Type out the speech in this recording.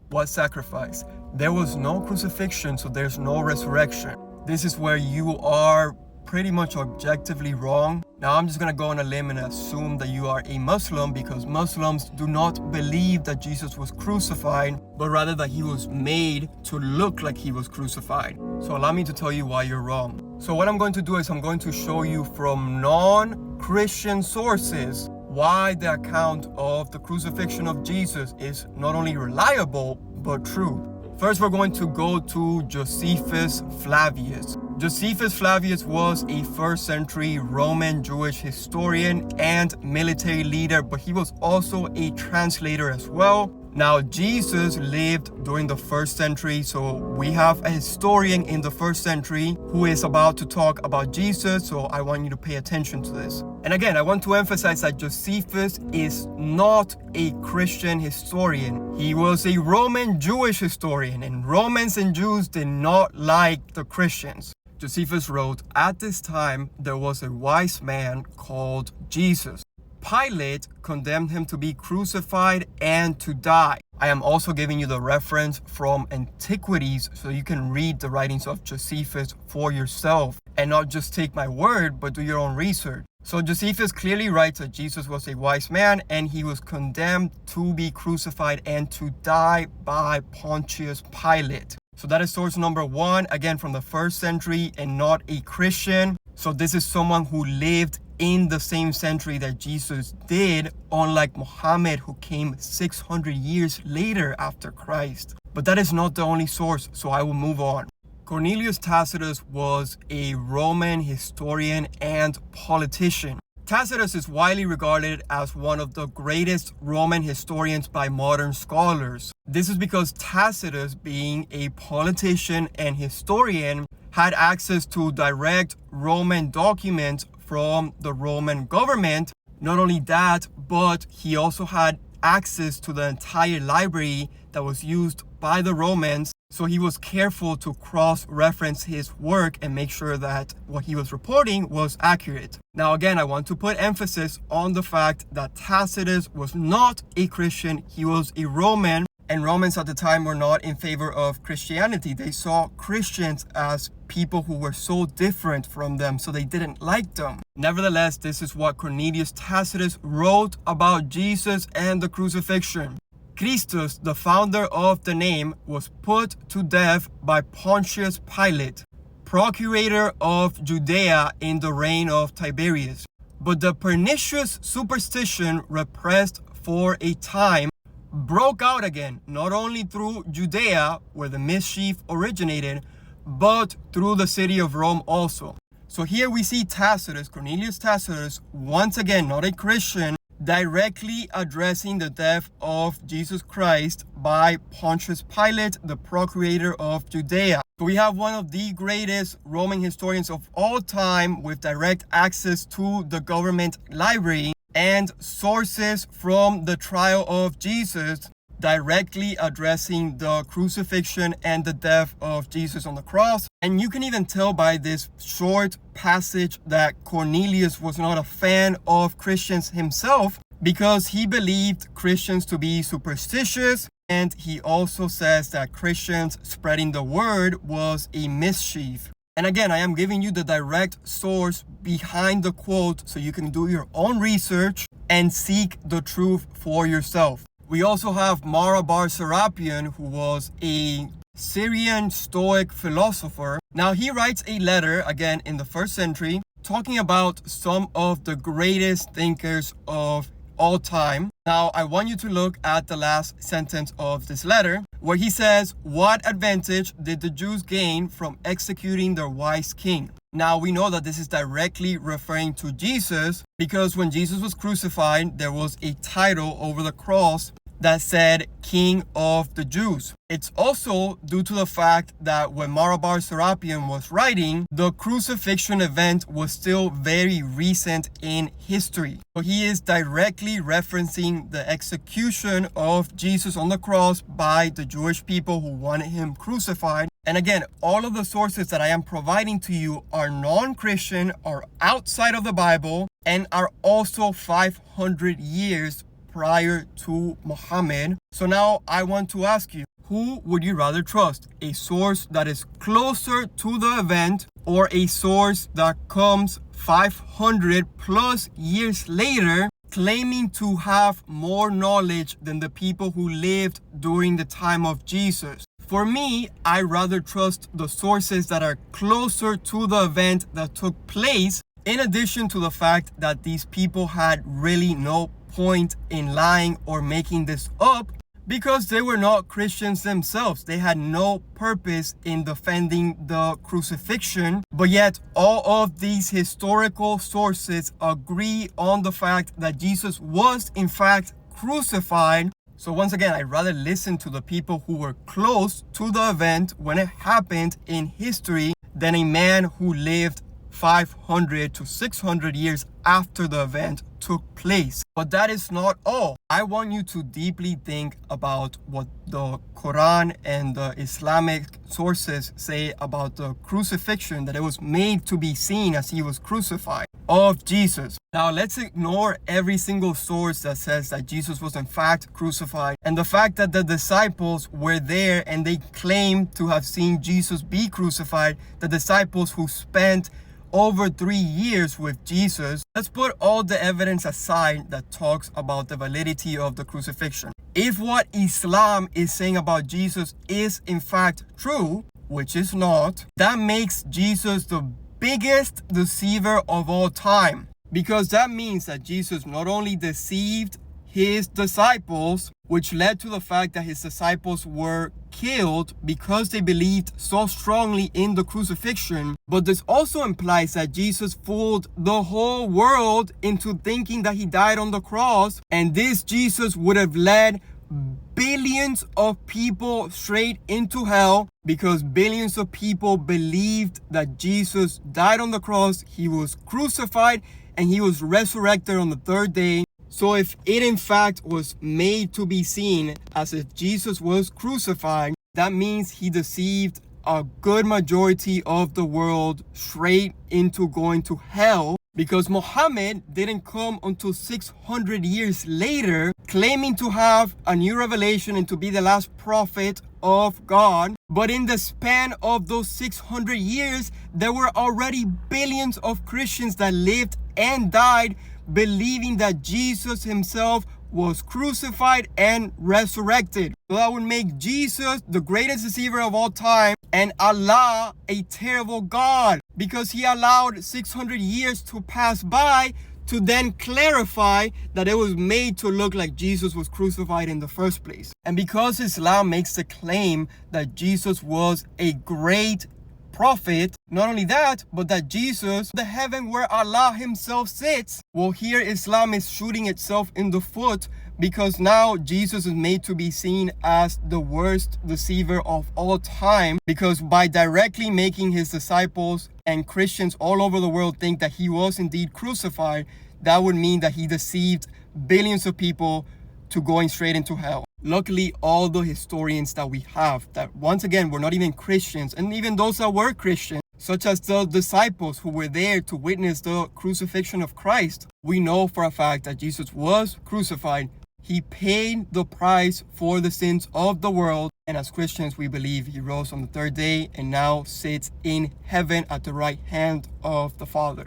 What sacrifice? There was no crucifixion, so there's no resurrection. This is where you are pretty much objectively wrong. Now I'm just gonna go on a limb and assume that you are a Muslim, because Muslims do not believe that Jesus was crucified, but rather that he was made to look like he was crucified. So allow me to tell you why you're wrong. So what I'm going to do is I'm going to show you from non-Christian sources why the account of the crucifixion of Jesus is not only reliable, but true. First, we're going to go to Josephus Flavius. Josephus Flavius was a 1st century Roman Jewish historian and military leader, but he was also a translator as well. Now, Jesus lived during the 1st century, so we have a historian in the 1st century who is about to talk about Jesus, so I want you to pay attention to this. And again, I want to emphasize that Josephus is not a Christian historian. He was a Roman Jewish historian, and Romans and Jews did not like the Christians. Josephus wrote, "At this time, there was a wise man called Jesus. Pilate condemned him to be crucified and to die." I am also giving you the reference from Antiquities so you can read the writings of Josephus for yourself and not just take my word, but do your own research. So Josephus clearly writes that Jesus was a wise man and he was condemned to be crucified and to die by Pontius Pilate. So that is source number one, again from the 1st century and not a Christian. So this is someone who lived in the same century that Jesus did, unlike Muhammad, who came 600 years later after Christ. But that is not the only source, so I will move on. Cornelius Tacitus was a Roman historian and politician. Tacitus is widely regarded as one of the greatest Roman historians by modern scholars. This is because Tacitus, being a politician and historian, had access to direct Roman documents from the Roman government. Not only that, but he also had access to the entire library that was used by the Romans. So he was careful to cross-reference his work and make sure that what he was reporting was accurate. Now again, I want to put emphasis on the fact that Tacitus was not a Christian, he was a Roman, and Romans at the time were not in favor of Christianity. They saw Christians as people who were so different from them, so they didn't like them. Nevertheless, this is what Cornelius Tacitus wrote about Jesus and the crucifixion. Christus, the founder of the name, was put to death by Pontius Pilate, procurator of Judea in the reign of Tiberius. But the pernicious superstition, repressed for a time, broke out again, not only through Judea, where the mischief originated, but through the city of Rome also. So here we see Tacitus, Cornelius Tacitus, once again, not a Christian, directly addressing the death of Jesus Christ by Pontius Pilate, the procurator of Judea. So we have one of the greatest Roman historians of all time with direct access to the government library and sources from the trial of Jesus directly addressing the crucifixion and the death of Jesus on the cross. And you can even tell by this short passage that Cornelius was not a fan of Christians himself, because he believed Christians to be superstitious, and he also says that Christians spreading the word was a mischief. And again, I am giving you the direct source behind the quote so you can do your own research and seek the truth for yourself. We also have Mara bar Serapion, who was a Syrian Stoic philosopher. Now he writes a letter, again in the 1st century, talking about some of the greatest thinkers of all time. Now I want you to look at the last sentence of this letter, where he says, "What advantage did the Jews gain from executing their wise king?" Now we know that this is directly referring to Jesus, because when Jesus was crucified, there was a title over the cross that said King of the Jews. It's also due to the fact that when Mara bar Serapion was writing, the crucifixion event was still very recent in history. So he is directly referencing the execution of Jesus on the cross by the Jewish people who wanted him crucified. And again, all of the sources that I am providing to you are non-Christian, are outside of the Bible, and are also 500 years prior to Muhammad. So now I want to ask you, who would you rather trust? A source that is closer to the event, or a source that comes 500 plus years later, claiming to have more knowledge than the people who lived during the time of Jesus? For me, I rather trust the sources that are closer to the event that took place, in addition to the fact that these people had really no point in lying or making this up, because they were not Christians themselves. They had no purpose in defending the crucifixion, but yet all of these historical sources agree on the fact that Jesus was in fact crucified. So once again, I'd rather listen to the people who were close to the event when it happened in history than a man who lived 500 to 600 years after the event took place. But that is not all. I want you to deeply think about what the Quran and the Islamic sources say about the crucifixion, that it was made to be seen as he was crucified, of Jesus. Now let's ignore every single source that says that Jesus was in fact crucified, and the fact that the disciples were there and they claim to have seen Jesus be crucified, the disciples who spent over 3 years with Jesus. Let's put all the evidence aside that talks about the validity of the crucifixion. If what Islam is saying about Jesus is in fact true, which is not, that makes Jesus the biggest deceiver of all time. Because that means that Jesus not only deceived his disciples, which led to the fact that his disciples were killed because they believed so strongly in the crucifixion, but this also implies that Jesus fooled the whole world into thinking that he died on the cross, and this Jesus would have led billions of people straight into hell, because billions of people believed that Jesus died on the cross, he was crucified, and he was resurrected on the third day. So if it in fact was made to be seen as if Jesus was crucified, that means he deceived a good majority of the world straight into going to hell, because Muhammad didn't come until 600 years later, claiming to have a new revelation and to be the last prophet of God. But in the span of those 600 years, there were already billions of Christians that lived and died believing that Jesus himself was crucified and resurrected. So that would make Jesus the greatest deceiver of all time, and Allah a terrible God, because he allowed 600 years to pass by to then clarify that it was made to look like Jesus was crucified in the first place. And because Islam makes the claim that Jesus was a great prophet, not only that, but that Jesus, the heaven where Allah himself sits, well, here Islam is shooting itself in the foot, because now Jesus is made to be seen as the worst deceiver of all time, because by directly making his disciples and Christians all over the world think that he was indeed crucified, that would mean that he deceived billions of people to going straight into hell. Luckily, all the historians that we have, that once again were not even Christians, and even those that were Christians, such as the disciples who were there to witness the crucifixion of Christ, we know for a fact that Jesus was crucified. He paid the price for the sins of the world, and as Christians we believe he rose on the third day and now sits in heaven at the right hand of the Father.